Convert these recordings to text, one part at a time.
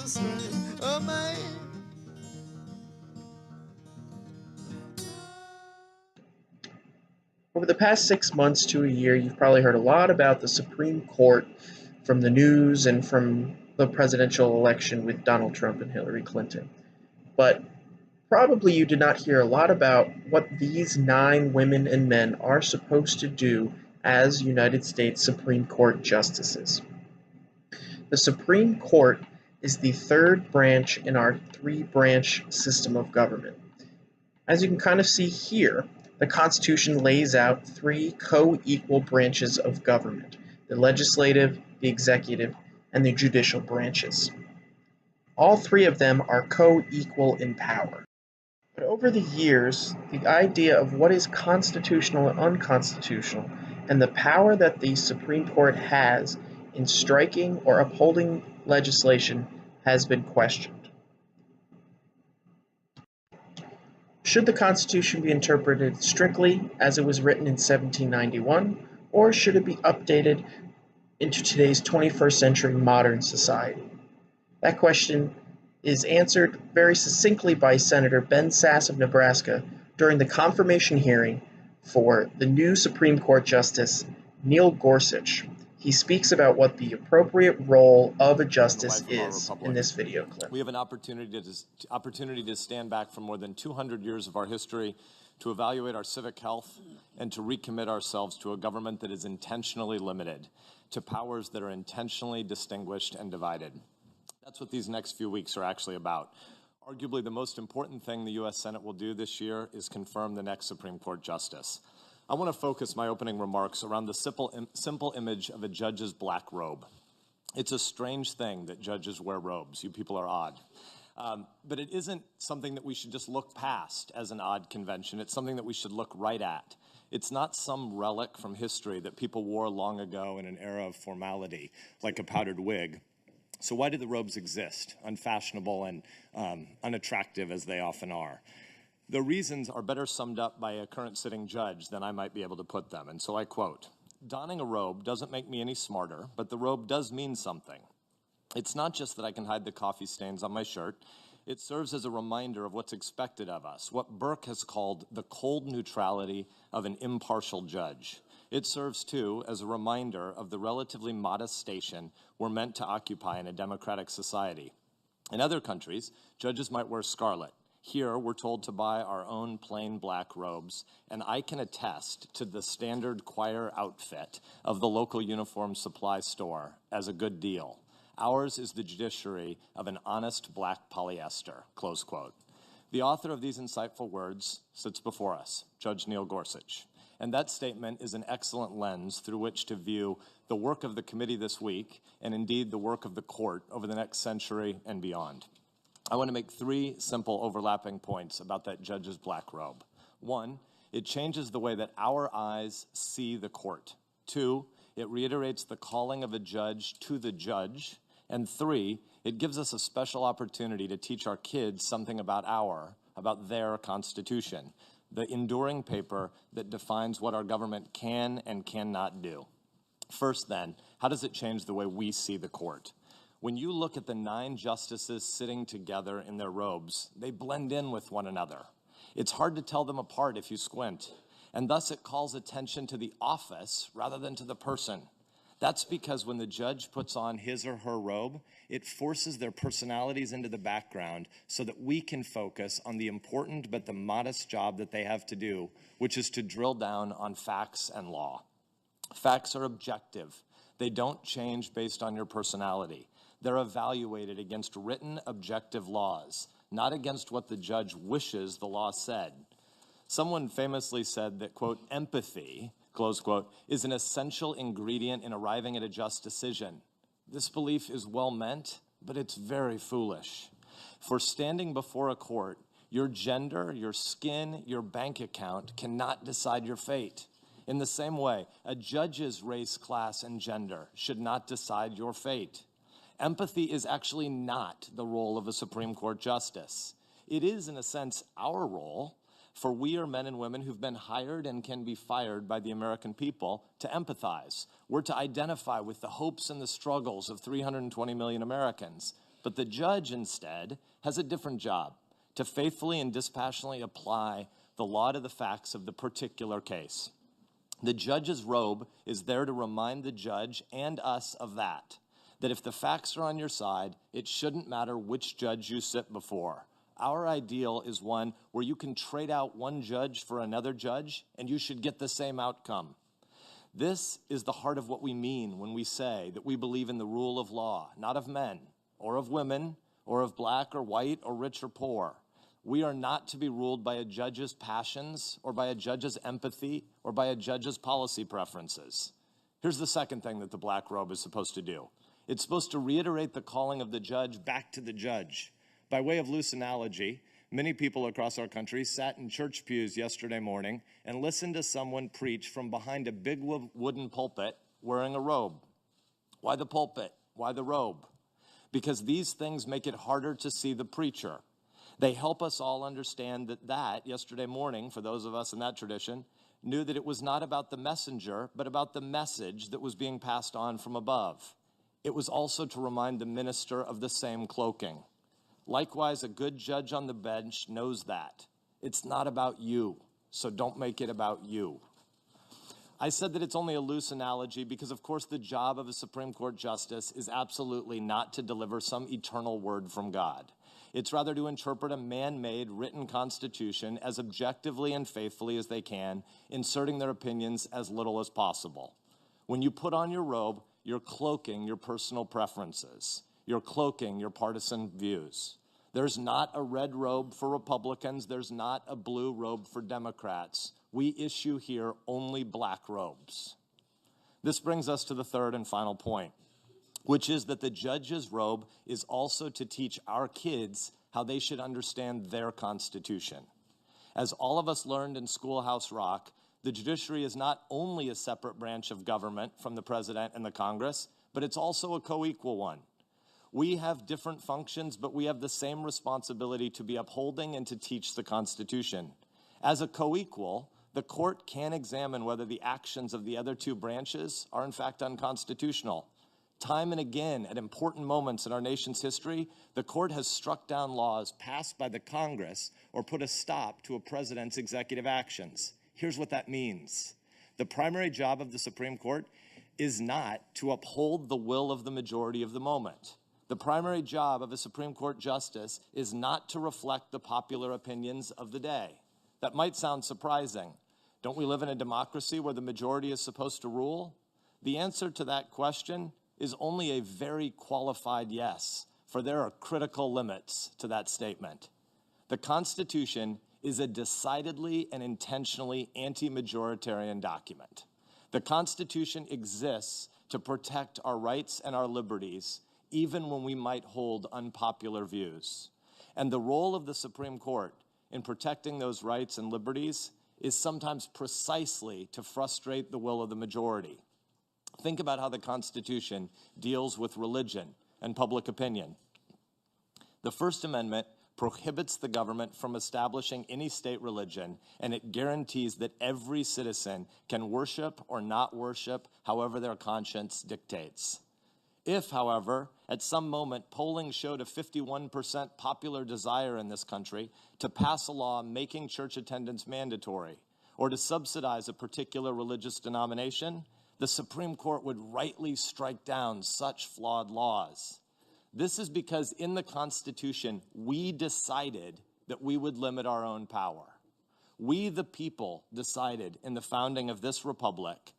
strength of man. Over the past 6 months to a year, you've probably heard a lot about the Supreme Court from the news and from the presidential election with Donald Trump and Hillary Clinton. But probably you did not hear a lot about what these 9 women and men are supposed to do as United States Supreme Court justices. The Supreme Court is the third branch in our 3-branch system of government. As you can kind of see here, the Constitution lays out 3 co-equal branches of government: the legislative, the executive, and the judicial branches. All 3 of them are co-equal in power. But over the years, the idea of what is constitutional and unconstitutional, and the power that the Supreme Court has in striking or upholding legislation has been questioned. Should the Constitution be interpreted strictly as it was written in 1791, or should it be updated into today's 21st century modern society? That question is answered very succinctly by Senator Ben Sasse of Nebraska during the confirmation hearing for the new Supreme Court Justice Neil Gorsuch. He speaks about what the appropriate role of a justice is in this video clip. We have an opportunity to stand back from more than 200 years of our history, to evaluate our civic health, and to recommit ourselves to a government that is intentionally limited, to powers that are intentionally distinguished and divided. That's what these next few weeks are actually about. Arguably, the most important thing the U.S. Senate will do this year is confirm the next Supreme Court justice. I want to focus my opening remarks around the simple image of a judge's black robe. It's a strange thing that judges wear robes. You people are odd. But it isn't something that we should just look past as an odd convention. It's something that we should look right at. It's not some relic from history that people wore long ago in an era of formality, like a powdered wig. So why do the robes exist, unfashionable and unattractive as they often are? The reasons are better summed up by a current sitting judge than I might be able to put them. And so I quote, "Donning a robe doesn't make me any smarter, but the robe does mean something. It's not just that I can hide the coffee stains on my shirt. It serves as a reminder of what's expected of us, what Burke has called the cold neutrality of an impartial judge. It serves, too, as a reminder of the relatively modest station we're meant to occupy in a democratic society. In other countries, judges might wear scarlet. Here, we're told to buy our own plain black robes, and I can attest to the standard choir outfit of the local uniform supply store as a good deal. Ours is the judiciary of an honest black polyester," close quote. The author of these insightful words sits before us, Judge Neil Gorsuch. And that statement is an excellent lens through which to view the work of the committee this week, and indeed the work of the court over the next century and beyond. I want to make 3 simple overlapping points about that judge's black robe. 1, it changes the way that our eyes see the court. 2, it reiterates the calling of a judge to the judge. And 3, it gives us a special opportunity to teach our kids something about their Constitution, the enduring paper that defines what our government can and cannot do. First, then, how does it change the way we see the court? When you look at the 9 justices sitting together in their robes, they blend in with one another. It's hard to tell them apart if you squint, and thus it calls attention to the office rather than to the person. That's because when the judge puts on his or her robe, it forces their personalities into the background so that we can focus on the important but the modest job that they have to do, which is to drill down on facts and law. Facts are objective. They don't change based on your personality. They're evaluated against written objective laws, not against what the judge wishes the law said. Someone famously said that, quote, empathy, close quote, is an essential ingredient in arriving at a just decision. This belief is well meant, but it's very foolish. For standing before a court, your gender, your skin, your bank account cannot decide your fate. In the same way, a judge's race, class, and gender should not decide your fate. Empathy is actually not the role of a Supreme Court justice. It is, in a sense, our role, for we are men and women who've been hired and can be fired by the American people to empathize. We're to identify with the hopes and the struggles of 320 million Americans. But the judge, instead, has a different job: to faithfully and dispassionately apply the law to the facts of the particular case. The judge's robe is there to remind the judge and us of that if the facts are on your side, it shouldn't matter which judge you sit before. Our ideal is one where you can trade out one judge for another judge, and you should get the same outcome. This is the heart of what we mean when we say that we believe in the rule of law, not of men, or of women, or of black or white, or rich or poor. We are not to be ruled by a judge's passions, or by a judge's empathy, or by a judge's policy preferences. Here's the second thing that the black robe is supposed to do. It's supposed to reiterate the calling of the judge back to the judge. By way of loose analogy, many people across our country sat in church pews yesterday morning and listened to someone preach from behind a big wooden pulpit wearing a robe. Why the pulpit? Why the robe? Because these things make it harder to see the preacher. They help us all understand that yesterday morning, for those of us in that tradition, knew that it was not about the messenger, but about the message that was being passed on from above. It was also to remind the minister of the same cloaking. Likewise, a good judge on the bench knows that. It's not about you, so don't make it about you. I said that it's only a loose analogy because, of course, the job of a Supreme Court justice is absolutely not to deliver some eternal word from God. It's rather to interpret a man-made written constitution as objectively and faithfully as they can, inserting their opinions as little as possible. When you put on your robe, you're cloaking your personal preferences. You're cloaking your partisan views. There's not a red robe for Republicans. There's not a blue robe for Democrats. We issue here only black robes. This brings us to the third and final point, which is that the judge's robe is also to teach our kids how they should understand their Constitution. As all of us learned in Schoolhouse Rock, the judiciary is not only a separate branch of government from the president and the Congress, but it's also a co-equal one. We have different functions, but we have the same responsibility to be upholding and to teach the Constitution. As a co-equal, the court can examine whether the actions of the other two branches are in fact unconstitutional. Time and again, at important moments in our nation's history, the court has struck down laws passed by the Congress or put a stop to a president's executive actions. Here's what that means. The primary job of the Supreme Court is not to uphold the will of the majority of the moment. The primary job of a Supreme Court justice is not to reflect the popular opinions of the day. That might sound surprising. Don't we live in a democracy where the majority is supposed to rule? The answer to that question is only a very qualified yes, for there are critical limits to that statement. The Constitution is a decidedly and intentionally anti-majoritarian document. The Constitution exists to protect our rights and our liberties, even when we might hold unpopular views. And the role of the Supreme Court in protecting those rights and liberties is sometimes precisely to frustrate the will of the majority. Think about how the Constitution deals with religion and public opinion. The First Amendment prohibits the government from establishing any state religion, and it guarantees that every citizen can worship or not worship however their conscience dictates. If, however, at some moment polling showed a 51% popular desire in this country to pass a law making church attendance mandatory or to subsidize a particular religious denomination, the Supreme Court would rightly strike down such flawed laws. This is because in the Constitution, we decided that we would limit our own power. We, the people, decided in the founding of this republic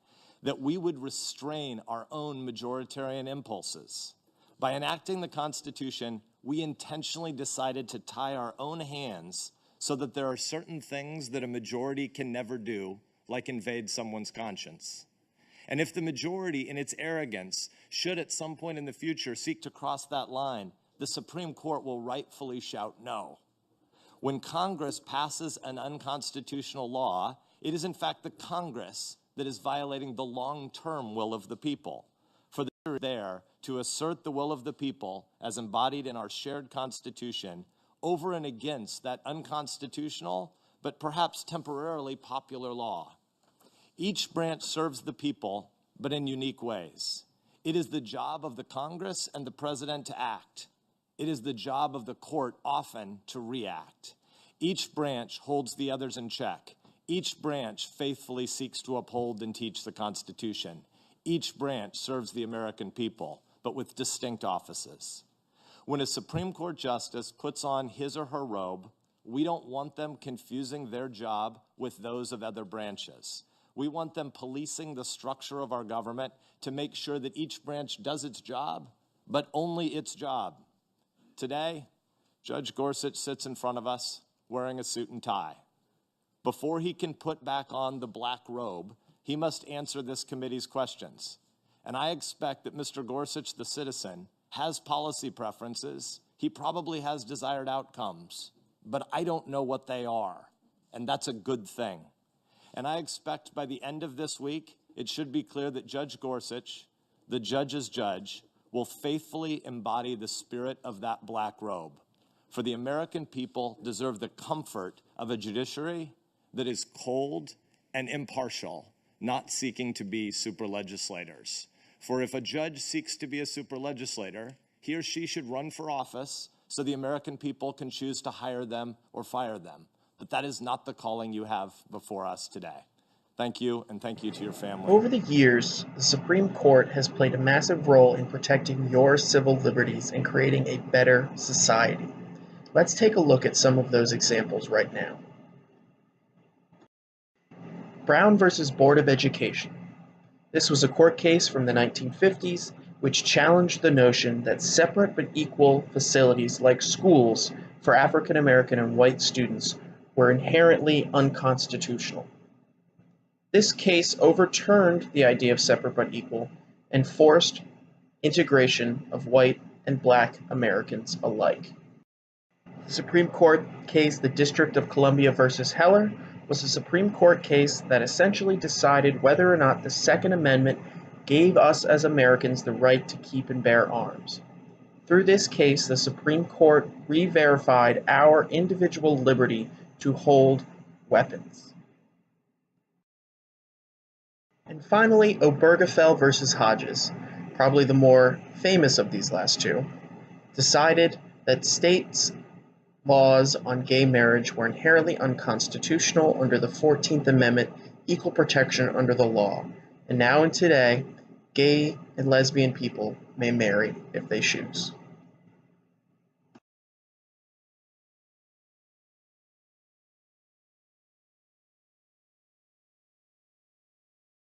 that we would restrain our own majoritarian impulses. By enacting the Constitution, we intentionally decided to tie our own hands so that there are certain things that a majority can never do, like invade someone's conscience. And if the majority, in its arrogance, should at some point in the future seek to cross that line, the Supreme Court will rightfully shout no. When Congress passes an unconstitutional law, it is in fact the Congress that is violating the long-term will of the people. For they're there to assert the will of the people as embodied in our shared Constitution over and against that unconstitutional, but perhaps temporarily popular law. Each branch serves the people, but in unique ways. It is the job of the Congress and the president to act. It is the job of the court often to react. Each branch holds the others in check. Each branch faithfully seeks to uphold and teach the Constitution. Each branch serves the American people, but with distinct offices. When a Supreme Court justice puts on his or her robe, we don't want them confusing their job with those of other branches. We want them policing the structure of our government to make sure that each branch does its job, but only its job. Today, Judge Gorsuch sits in front of us wearing a suit and tie. Before he can put back on the black robe, he must answer this committee's questions. And I expect that Mr. Gorsuch, the citizen, has policy preferences. He probably has desired outcomes, but I don't know what they are, and that's a good thing. And I expect by the end of this week, it should be clear that Judge Gorsuch, the judge's judge, will faithfully embody the spirit of that black robe. For the American people deserve the comfort of a judiciary that is cold and impartial, not seeking to be super legislators. For if a judge seeks to be a super legislator, he or she should run for office so the American people can choose to hire them or fire them. But that is not the calling you have before us today. Thank you, and thank you to your family. Over the years, the Supreme Court has played a massive role in protecting your civil liberties and creating a better society. Let's take a look at some of those examples right now. Brown versus Board of Education. This was a court case from the 1950s which challenged the notion that separate but equal facilities like schools for African American and white students were inherently unconstitutional. This case overturned the idea of separate but equal and forced integration of white and black Americans alike. The Supreme Court case, the District of Columbia versus Heller, was a Supreme Court case that essentially decided whether or not the Second Amendment gave us as Americans the right to keep and bear arms. Through this case, the Supreme Court re-verified our individual liberty to hold weapons. And finally, Obergefell versus Hodges, probably the more famous of these last two, decided that states' laws on gay marriage were inherently unconstitutional under the 14th Amendment, equal protection under the law. And now and today, gay and lesbian people may marry if they choose.